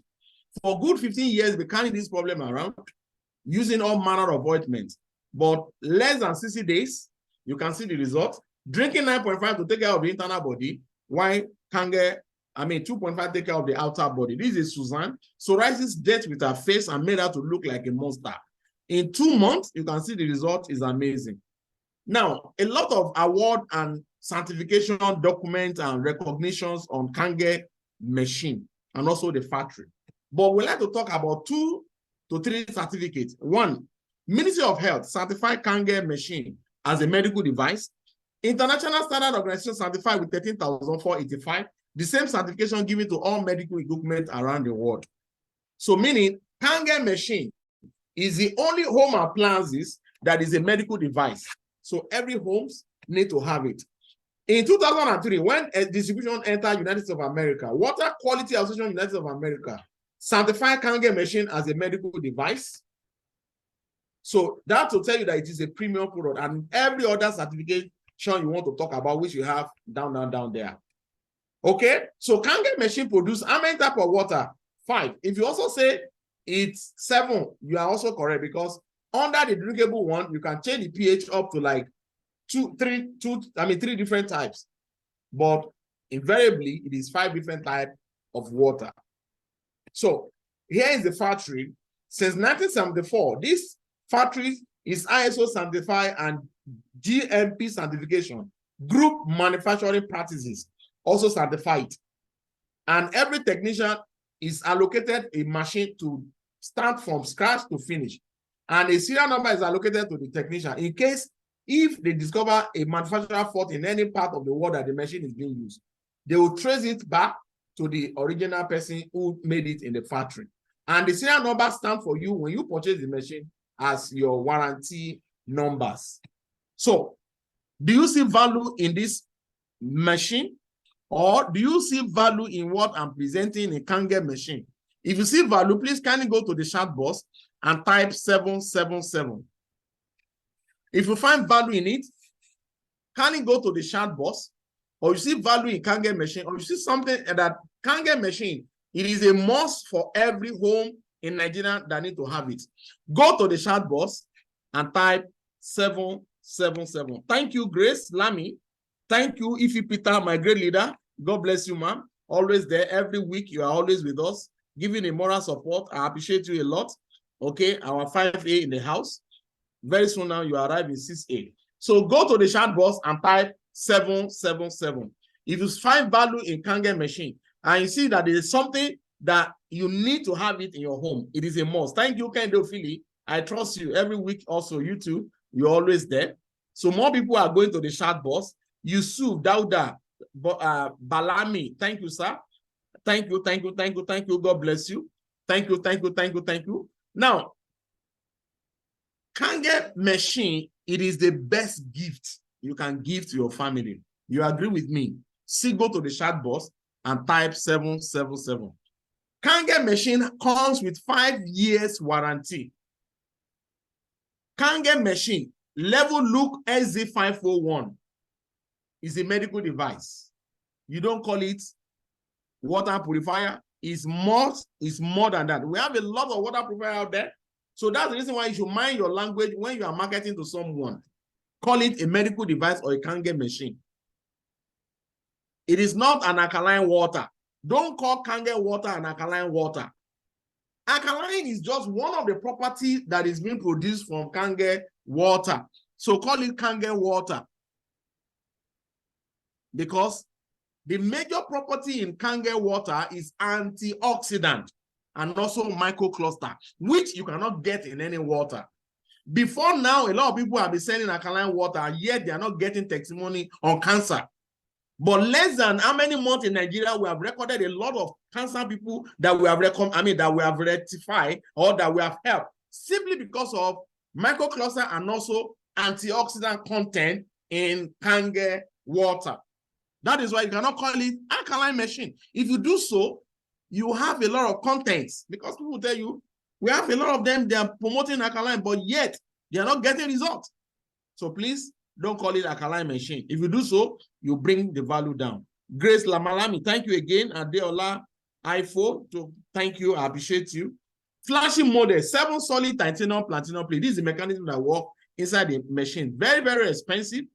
for good 15 years. We carried this problem around using all manner of ointments, but less than 60 days, you can see the result. Drinking 9.5 to take care of the internal body, while Kangen, 2.5 take care of the outer body. This is Suzanne. Psoriasis dealt with her face and made her to look like a monster. In 2 months, you can see the result is amazing. Now, a lot of award and certification documents and recognitions on Kangen machine and also the factory. But we like to talk about 2 to 3 certificates. 1, Ministry of Health certified Kangen machine as a medical device. International Standard Organization certified with 13,485. The same certification given to all medical equipment around the world. So meaning Kangen machine is the only home appliances that is a medical device. So every homes need to have it. In 2003, when a distribution entered United States of America, Water Quality Association United States of America certified Kangen machine as a medical device. So that will tell you that it is a premium product, and every other certification you want to talk about, which you have down there. Okay, so Kangen machine produce how many type of water? 5. If you also say it's 7, you are also correct, because under the drinkable one, you can change the pH up to like 3 different types. But invariably, it is 5 different types of water. So here is the factory. Since 1974, this factory is ISO certified and GMP certification, group manufacturing practices, also certified. And every technician is allocated a machine to start from scratch to finish. And a serial number is allocated to the technician in case if they discover a manufacturer fault in any part of the world that the machine is being used, they will trace it back to the original person who made it in the factory. And the serial number stands for you when you purchase the machine as your warranty numbers. So, do you see value in this machine? Or do you see value in what I'm presenting in Kangen machine? If you see value, please kindly go to the chat box and type 777. If you find value in it, kindly go to the chat box, or you see value in Kangen machine, or you see something that Kangen machine, it is a must for every home in Nigeria that need to have it. Go to the chat box and type 777. Thank you, Grace Lamy. Thank you, Ifi Peter, my great leader. God bless you, ma'am. Always there. Every week, you are always with us, giving a moral support. I appreciate you a lot. Okay, our 5A in the house. Very soon now, you arrive in 6A. So go to the chat box and type 777. If you find value in Kangen machine, and you see that there is something that you need to have it in your home. It is a must. Thank you, Kendo Philly. I trust you every week. Also, you too. You're always there. So more people are going to the chat box. Yusuf Dauda Balami. Thank you, sir. Thank you, thank you, thank you, thank you. God bless you. Thank you, thank you, thank you, thank you. Now, Kangen machine, it is the best gift you can give to your family. You agree with me? See, go to the chat box and type 777. Kangen machine comes with 5 years warranty. Kangen machine, level look SZ501, is a medical device. You don't call it water purifier. It's more than that. We have a lot of water purifier out there. So that's the reason why you should mind your language when you are marketing to someone. Call it a medical device or a Kangen machine. It is not an alkaline water. Don't call Kangen water an alkaline water. Alkaline is just one of the properties that is being produced from Kangen water. So call it Kangen water. Because the major property in Kangen water is antioxidant and also microcluster, which you cannot get in any water. Before now, a lot of people have been selling alkaline water, yet they are not getting testimony on cancer. But less than how many months in Nigeria, we have recorded a lot of cancer people that we have that we have rectified or that we have helped simply because of microcluster and also antioxidant content in Kangen water. That is why you cannot call it alkaline machine. If you do so, you have a lot of contents because people tell you, we have a lot of them, they are promoting alkaline, but yet they are not getting results. So please don't call it alkaline machine. If you do so, you bring the value down. Grace Lamalami, thank you again. Adeola Ifo, thank you. I appreciate you. Flashing model, 7 solid titanium platinum plate. This is the mechanism that works inside the machine. Very, very expensive.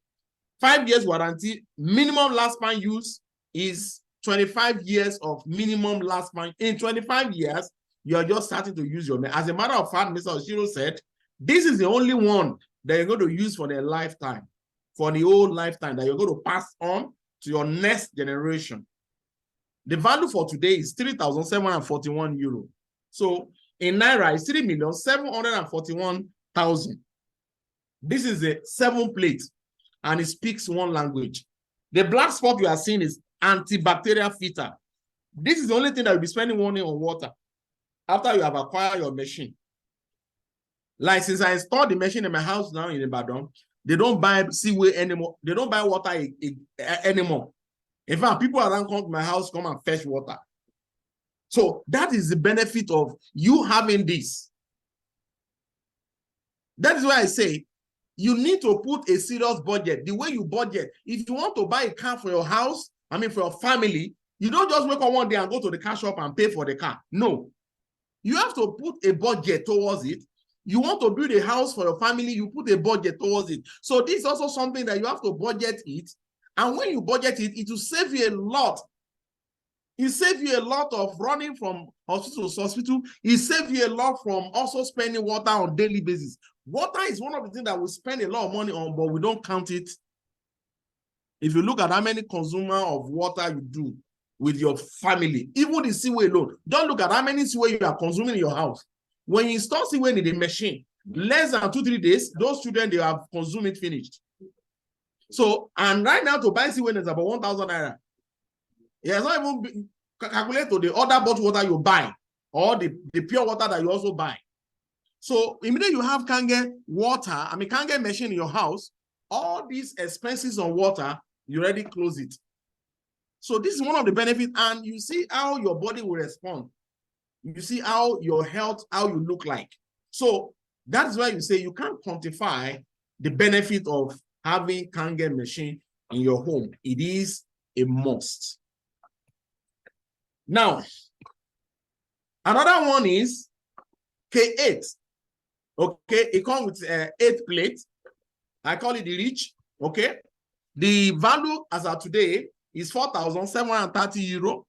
5 years warranty. Minimum lifespan use is 25 years of minimum lifespan. In 25 years, you are just starting to use your machine. As a matter of fact, Mr. Oshiro said, this is the only one that you're going to use for their lifetime, for the whole lifetime, that you're going to pass on to your next generation. The value for today is 3,741 euro. So in Naira, it's 3,741,000. This is a 7 plate, and it speaks 1 language. The black spot you are seeing is antibacterial filter. This is the only thing that you'll be spending money on water after you have acquired your machine. Like since I installed the machine in my house now in Ibadan, they don't buy seaway anymore. They don't buy water anymore. In fact, people around come to my house, come and fetch water. So that is the benefit of you having this. That is why I say you need to put a serious budget. The way you budget, if you want to buy a car for your house, for your family, you don't just wake up one day and go to the car shop and pay for the car. No. You have to put a budget towards it. You want to build a house for your family, you put a budget towards it. So this is also something that you have to budget it. And when you budget it, it will save you a lot. It saves you a lot of running from hospital to hospital. It saves you a lot from also spending water on a daily basis. Water is one of the things that we spend a lot of money on, but we don't count it. If you look at how many consumer of water you do with your family, even the seaway alone, don't look at how many seaway you are consuming in your house. When you install seaway in the machine, less than 2-3 days, those children, they have consumed it finished. So, and right now to buy seaway is about 1,000 naira. It has not even been calculated to the other bottled water you buy or the pure water that you also buy. So immediately you have Kangen water, Kangen machine in your house, all these expenses on water, you already close it. So this is one of the benefits, and you see how your body will respond. You see how your health, how you look like. So that's why you say you can't quantify the benefit of having Kangen machine in your home. It is a must. Now, another one is K8. Okay, it comes with 8 plates. I call it the rich. Okay, the value as of today is 4,730 euro,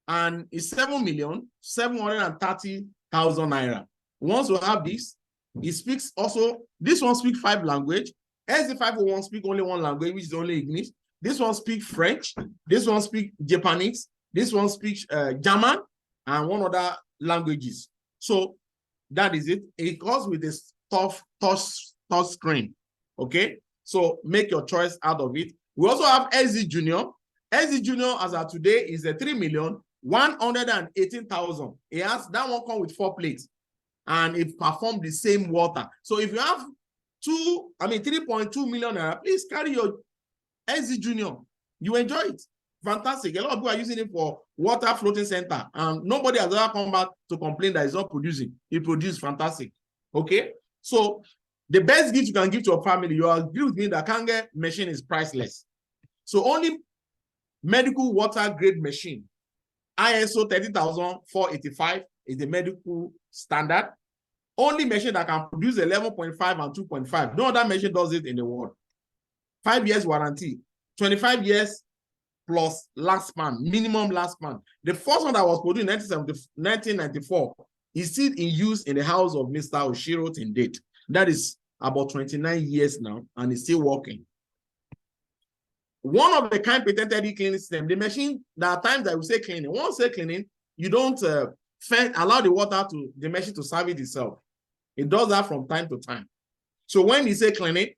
and it's 7,730,000 naira. Once you have this, it speaks also. This one speaks 5 languages. SZ501 speaks only 1 language, which is only English. This one speaks French. This one speaks Japanese. This one speaks German, and one other languages. So that is it. It comes with a touch screen. Okay, so make your choice out of it. We also have SZ Junior. SZ Junior, as of today, is a 3,118,000. It has that one come with 4 plates, and it performs the same water. So if you have 3.2 million naira, please carry your SZ Junior. You enjoy it. Fantastic. A lot of people are using it for water floating center, and nobody has ever come back to complain that it's not producing. It produces fantastic. Okay, so the best gift you can give to your family, you agree with me that Kangen machine is priceless. So only medical water grade machine, ISO 30,485 is the medical standard. Only machine that can produce 11.5 and 2.5. No other machine does it in the world. 5 years warranty, 25 years plus last span, minimum last span. The first one that was produced in 1994 is still in use in the house of Mr. Oshiro Tindate. That is about 29 years now, and it's still working. One of the kind patented cleaning system, the machine, there are times that we say cleaning. Once say cleaning, you don't allow the water to the machine to serve it itself. It does that from time to time. So when you say cleaning,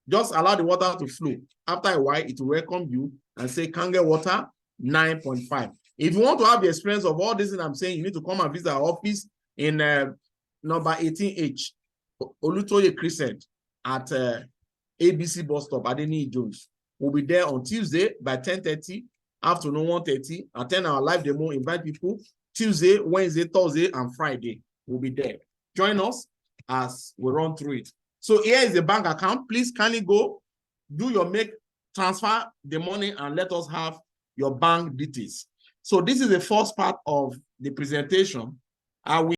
just allow the water to flow. After a while, it will welcome you and say Kangen water 9.5. If you want to have the experience of all this that I'm saying, you need to come and visit our office in number 18H, Olutoye Crescent at ABC bus stop, Adeni Jones. We'll be there on Tuesday by 10:30, afternoon 1:30. Attend our live demo, invite people. Tuesday, Wednesday, Thursday, and Friday. We'll be there. Join us as we run through it. So here is the bank account. Please kindly go, do your transfer the money, and let us have your bank details. So this is the first part of the presentation.